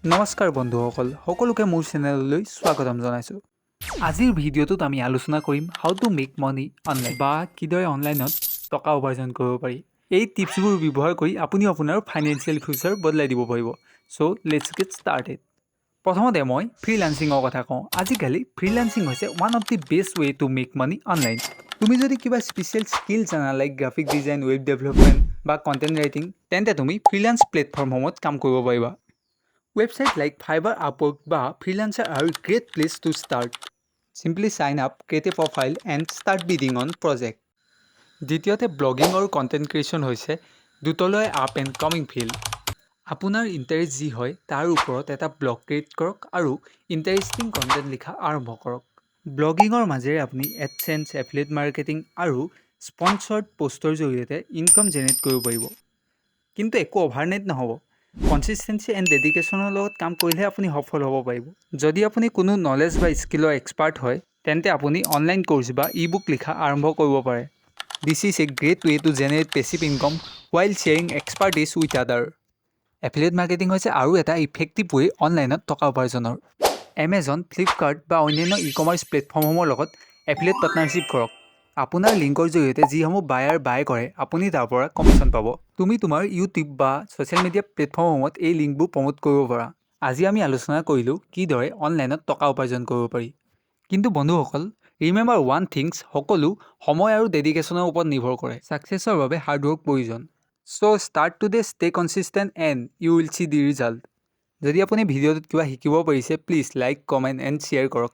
নমস্কাৰ বন্ধুসকল, সকলোকে মোৰ চেনেললৈ স্বাগতম জনাইছোঁ। আজিৰ ভিডিঅ'টোত আমি আলোচনা কৰিম how to make money online বা কিদৰে অনলাইনত টকা উপাৰ্জন কৰিব পাৰি। এই টিপছবোৰ ব্যৱহাৰ কৰি আপুনি আপোনাৰ ফাইনেন্সিয়েল ফিউচাৰ বদলাই দিব পাৰিব। So' let's get started. প্ৰথমতে মই ফ্ৰীলান্সিঙৰ কথা কওঁ। আজিকালি ফ্ৰীলান্সিং হৈছে one of the best way to make money online. তুমি যদি কিবা স্পেচিয়েল স্কিল জানা like graphic design, web development বা কণ্টেণ্ট ৰাইটিং, তেন্তে তুমি ফ্ৰীলান্স প্লেটফৰ্মসমূহত কাম কৰিব পাৰিবা। Websites like Fiverr, Upwork, বা Freelancer are a great place to start. Simply sign up, create a profile, and start bidding on project. দ্বিতীয়তে blogging আৰু content creation হৈছে দুটালৈ আপ এণ্ড কামিং ফিল্ড। আপোনাৰ ইণ্টাৰেষ্ট যি হয় তাৰ ওপৰত এটা ব্লগ ক্ৰিয়েট কৰক আৰু ইণ্টাৰেষ্টিং কণ্টেণ্ট লিখা আৰম্ভ কৰক। ব্লগিঙৰ মাজেৰে আপুনি এডচেন্স, এফিলিয়েট মাৰ্কেটিং আৰু স্পনচৰ্ড পষ্টৰ জৰিয়তে ইনকাম জেনেৰেট কৰিব পাৰিব। কিন্তু একো অভাৰনাইট নহ'ব। কনচিষ্টেঞ্চি এণ্ড ডেডিকেশ্যনৰ লগত কাম কৰিলেহে আপুনি সফল হ'ব পাৰিব। যদি আপুনি কোনো নলেজ বা স্কিলৰ এক্সপাৰ্ট হয়, তেন্তে আপুনি অনলাইন কোৰ্চ বা ই বুক লিখা আৰম্ভ কৰিব পাৰে। This is a great way to generate passive income while sharing expertise with other. Affiliate marketing হৈছে আৰু এটা ইফেক্টিভ ৱে অনলাইনত টকা উপাৰ্জনৰ। এমেজন, ফ্লিপকাৰ্ট বা অন্যান্য ই কমাৰ্চ প্লেটফৰ্মসমূহৰ লগত এফিলিয়েট পাৰ্টনাৰশ্বিপ কৰক। আপোনাৰ লিংকৰ জৰিয়তে যিসমূহ বায়াৰ বাই কৰে, আপুনি তাৰ পৰা কমিশ্যন পাব। তুমি তোমাৰ ইউটিউব বা ছ'চিয়েল মিডিয়া প্লেটফৰ্মসমূহত এই লিংকবোৰ প্ৰমোট কৰিব পাৰা। আজি আমি আলোচনা কৰিলোঁ কিদৰে অনলাইনত টকা উপাৰ্জন কৰিব পাৰি। কিন্তু বন্ধুসকল, ৰিমেম্বাৰ ওৱান থিংছ, সকলো সময় আৰু ডেডিকেশ্যনৰ ওপৰত নিৰ্ভৰ কৰে। ছাকচেছৰ বাবে হাৰ্ডৱৰ্ক প্ৰয়োজন। So' start today, stay consistent and you will see the result. যদি আপুনি ভিডিঅ'টোত কিবা শিকিব পাৰিছে, please like, comment and share কৰক।